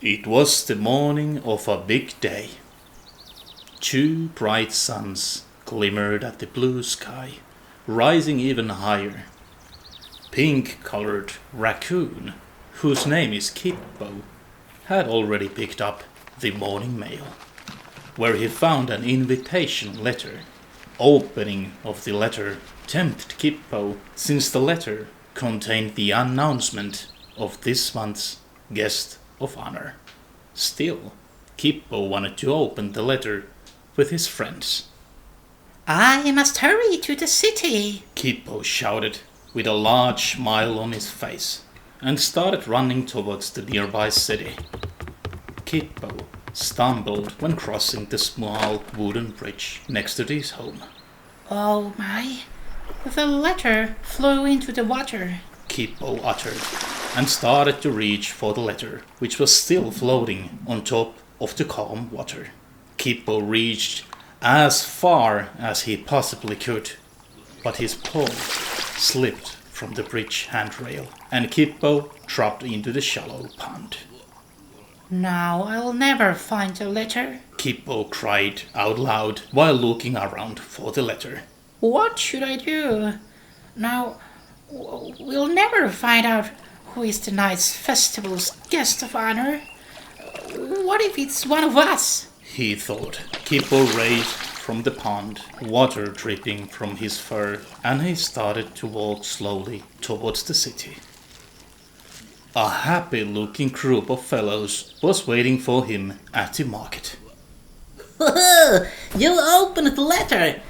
It was the morning of a big day. 2 bright suns glimmered at the blue sky, rising even higher. Pink-colored raccoon, whose name is Kippo, had already picked up the morning mail, where he found an invitation letter. Opening of the letter tempted Kippo, since the letter contained the announcement of this month's guest of honor. Still, Kippo wanted to open the letter with his friends. I must hurry to the city, Kippo shouted with a large smile on his face and started running towards the nearby city. Kippo stumbled when crossing the small wooden bridge next to his home. Oh my, the letter flew into the water, Kippo uttered, and started to reach for the letter, which was still floating on top of the calm water. Kippo reached as far as he possibly could, but his paw slipped from the bridge handrail, and Kippo dropped into the shallow pond. Now I'll never find the letter. Kippo cried out loud while looking around for the letter. What should I do? Now, we'll never find out who is tonight's festival's guest of honor. What if it's one of us? He thought. Kippo raised from the pond, water dripping from his fur, and he started to walk slowly towards the city. A happy-looking group of fellows was waiting for him at the market. You opened the letter.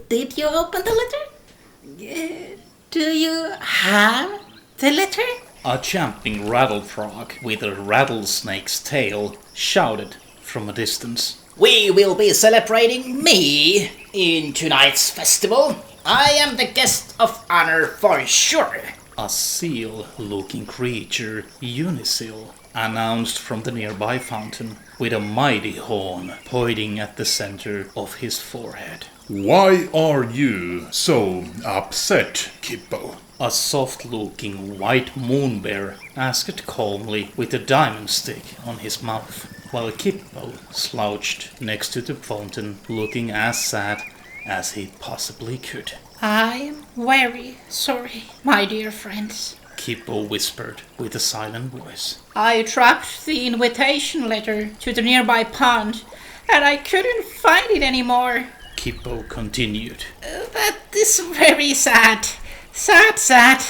Did you open the letter? Do you have the letter? A jumping rattle frog with a rattlesnake's tail shouted from a distance. We will be celebrating me in tonight's festival. I am the guest of honor for sure. A seal-looking creature, Unisil, announced from the nearby fountain with a mighty horn pointing at the center of his forehead. Why are you so upset, Kippo? A soft-looking white moon bear asked calmly with a diamond stick on his mouth, while Kippo slouched next to the fountain looking as sad as he possibly could. I'm very sorry, my dear friends, Kippo whispered with a silent voice. I dropped the invitation letter to the nearby pond, and I couldn't find it anymore. Kippo continued. That is very sad. Sad.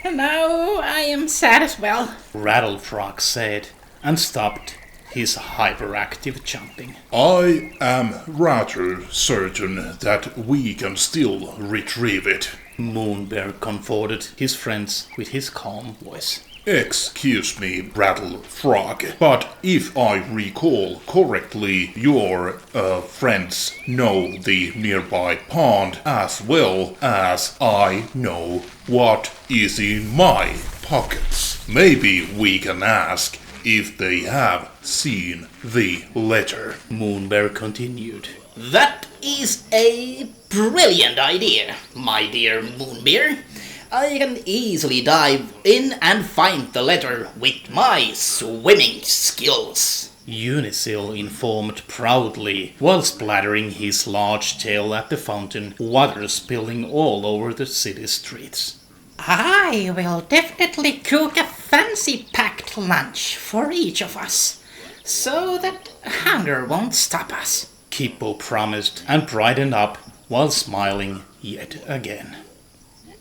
Now I am sad as well. Rattlefrog said, and stopped his hyperactive jumping. I am rather certain that we can still retrieve it. Moonbear comforted his friends with his calm voice. Excuse me, Rattle Frog, but if I recall correctly, your friends know the nearby pond as well as I know what is in my pockets. Maybe we can ask if they have seen the letter. Moonbear continued. That is a brilliant idea, my dear Moonbear. I can easily dive in and find the letter with my swimming skills. Unisil informed proudly while splattering his large tail at the fountain, water spilling all over the city streets. I will definitely cook a fancy packed lunch for each of us, so that hunger won't stop us, Kippo promised and brightened up while smiling yet again.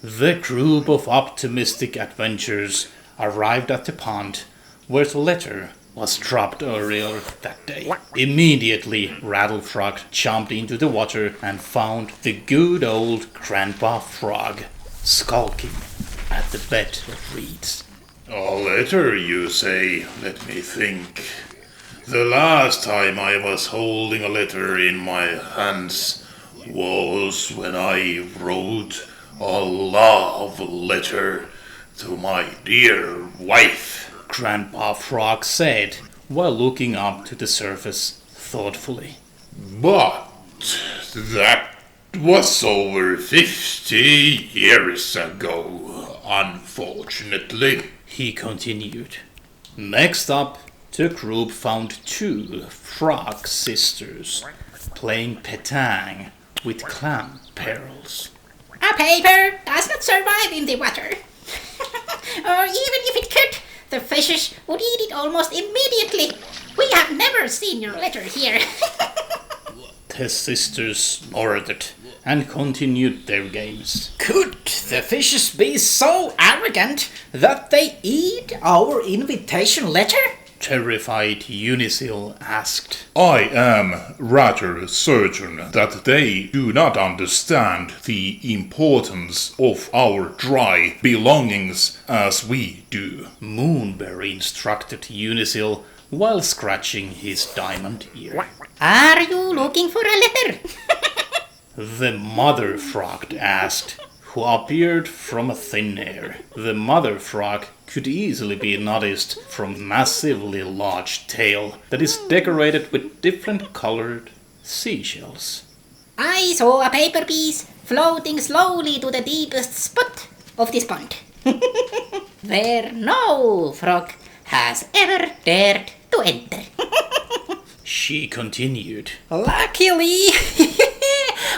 The group of optimistic adventurers arrived at the pond where the letter was dropped earlier that day. Immediately, Rattlefrog jumped into the water and found the good old Grandpa Frog skulking at the bed of reeds. A letter, you say? Let me think. The last time I was holding a letter in my hands was when I wrote a love letter to my dear wife, Grandpa Frog said, while looking up to the surface thoughtfully. But that was over 50 years ago, unfortunately. He continued. Next up, the group found two frog sisters playing petang with clam barrels. A paper does not survive in the water. Or even if it could, the fishes would eat it almost immediately. We have never seen your letter here. The sisters nodded and continued their games. Could the fishes be so arrogant that they eat our invitation letter? Terrified Unisil asked. I am rather certain that they do not understand the importance of our dry belongings as we do. Moonbear instructed Unisil while scratching his diamond ear. Are you looking for a letter? The mother frog asked, who appeared from thin air. The mother frog could easily be noticed from massively large tail that is decorated with different colored seashells. I saw a paper piece floating slowly to the deepest spot of this pond, where no frog has ever dared to enter. She continued. Luckily,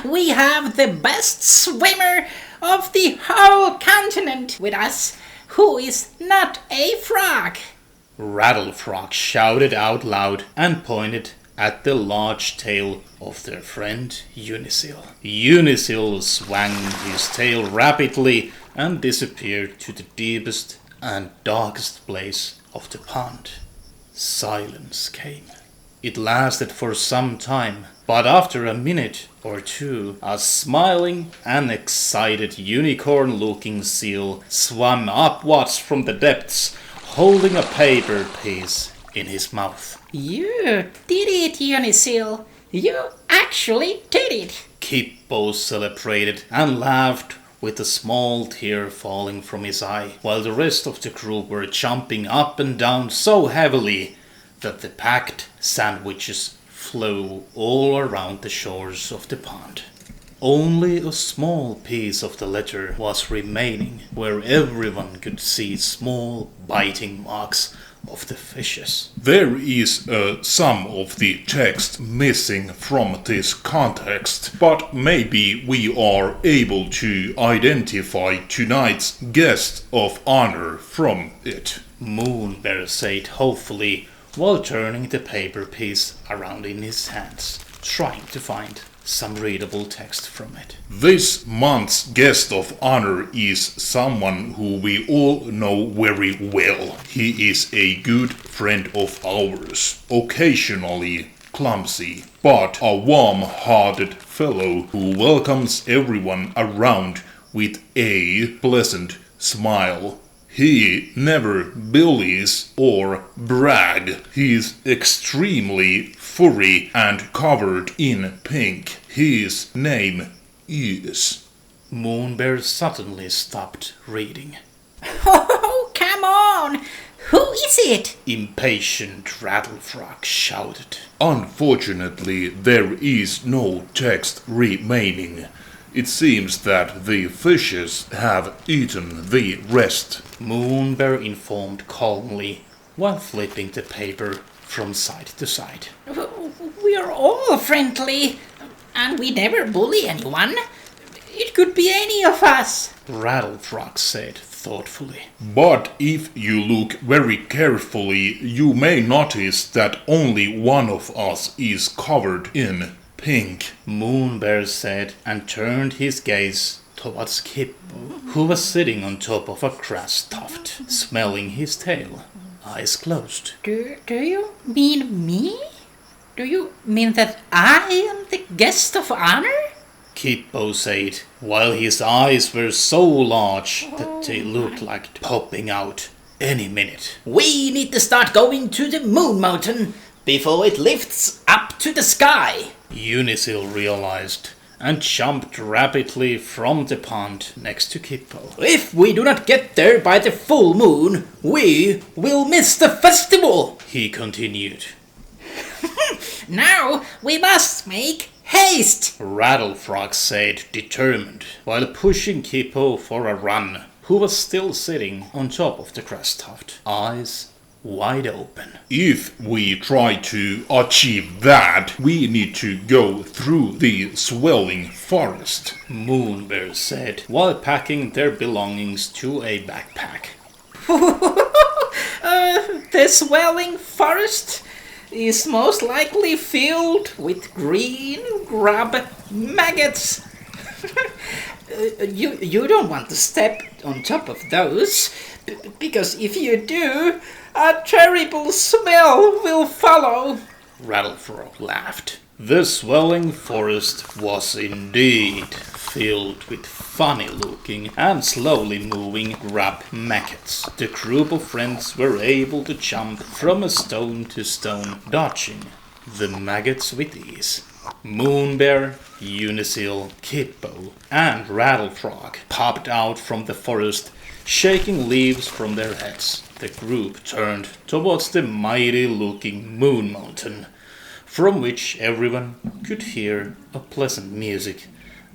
we have the best swimmer of the whole continent with us, who is not a frog. Rattlefrog shouted out loud and pointed at the large tail of their friend Unisil. Unisil swung his tail rapidly and disappeared to the deepest and darkest place of the pond. Silence came. It lasted for some time, but after a minute or two, a smiling and excited unicorn-looking seal swam upwards from the depths, holding a paper piece in his mouth. You did it, Unisil. You actually did it. Kippo celebrated and laughed with a small tear falling from his eye, while the rest of the group were jumping up and down so heavily that the packed sandwiches flew all around the shores of the pond. Only a small piece of the letter was remaining, where everyone could see small biting marks of the fishes. There is some of the text missing from this context, but maybe we are able to identify tonight's guest of honor from it. Moonbear said hopefully, while turning the paper piece around in his hands, trying to find some readable text from it. This month's guest of honor is someone who we all know very well. He is a good friend of ours, occasionally clumsy, but a warm-hearted fellow who welcomes everyone around with a pleasant smile. He never bullies or brag. He's extremely furry and covered in pink. His name is... Moonbear suddenly stopped reading. Oh, come on! Who is it? Impatient Rattlefrog shouted. Unfortunately, there is no text remaining. It seems that the fishes have eaten the rest. Moonbear informed calmly, while flipping the paper from side to side. We are all friendly, and we never bully anyone. It could be any of us. Rattlefrog said thoughtfully. But if you look very carefully, you may notice that only one of us is covered in pink. Moonbear said and turned his gaze towards Kippo, who was sitting on top of a grass tuft, smelling his tail, eyes closed. Do you mean me? Do you mean that I am the guest of honor? Kippo said, while his eyes were so large that they looked like popping out any minute. We need to start going to the moon mountain before it lifts up to the sky. Unisil realized and jumped rapidly from the pond next to Kippo. If we do not get there by the full moon, we will miss the festival, he continued. Now we must make haste, Rattlefrog said, determined, while pushing Kippo for a run, who was still sitting on top of the grass tuft, eyes wide open. If we try to achieve that, we need to go through the swelling forest. Moonbear said, while packing their belongings to a backpack. The swelling forest is most likely filled with green grub maggots. You don't want to step on top of those, because if you do, a terrible smell will follow. Rattlefrog laughed. The swelling forest was indeed filled with funny-looking and slowly moving grub maggots. The group of friends were able to jump from a stone to stone, dodging the maggots with ease. Moonbear, Unisil, Kippo, and Rattlefrog popped out from the forest, shaking leaves from their heads. The group turned towards the mighty-looking Moon Mountain, from which everyone could hear a pleasant music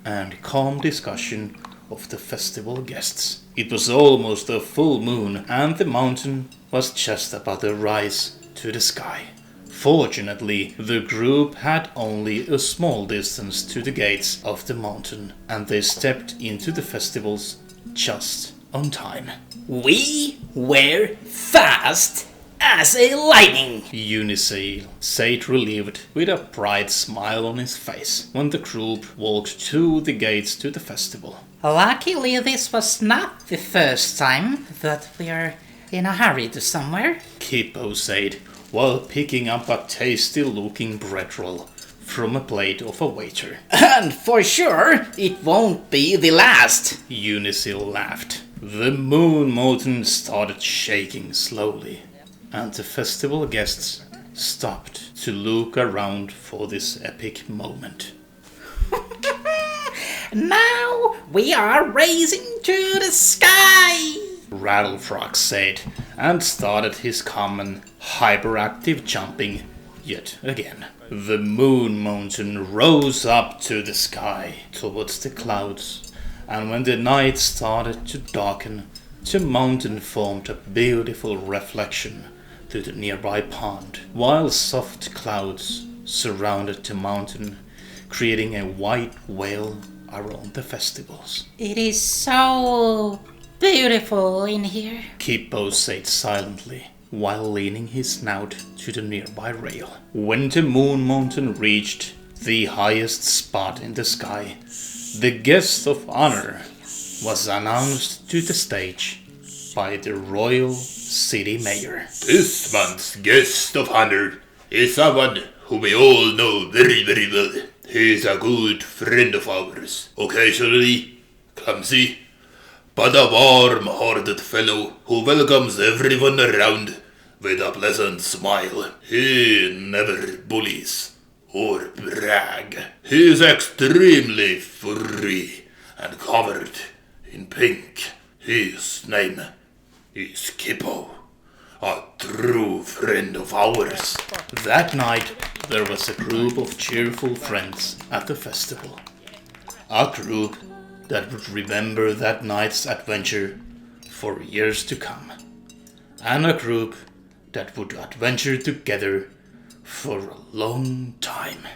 and calm discussion of the festival guests. It was almost a full moon, and the mountain was just about to rise to the sky. Fortunately, the group had only a small distance to the gates of the mountain, and they stepped into the festivals just on time. We were fast as a lightning. Unisail said relieved with a bright smile on his face when the group walked to the gates to the festival. Luckily, this was not the first time that we are in a hurry to somewhere. Kippo said, while picking up a tasty-looking bread roll from a plate of a waiter. And for sure, it won't be the last. Unisil laughed. The Moon Mountain started shaking slowly, and the festival guests stopped to look around for this epic moment. Now we are raising to the sky. Rattlefrog said, and started his common hyperactive jumping yet again. The Moon Mountain rose up to the sky towards the clouds, and when the night started to darken, the mountain formed a beautiful reflection to the nearby pond, while soft clouds surrounded the mountain, creating a white veil around the festivals. It is so beautiful in here. Kippo said silently, while leaning his snout to the nearby rail. When the Moon Mountain reached the highest spot in the sky, the guest of honor was announced to the stage by the royal city mayor. This month's guest of honor is someone who we all know very, very well. He is a good friend of ours. Occasionally clumsy, but a warm-hearted fellow who welcomes everyone around with a pleasant smile. He never bullies or brag. He is extremely furry and covered in pink. His name is Kippo, a true friend of ours. That night, there was a group of cheerful friends at the festival. A group that would remember that night's adventure for years to come. And a group that would adventure together for a long time.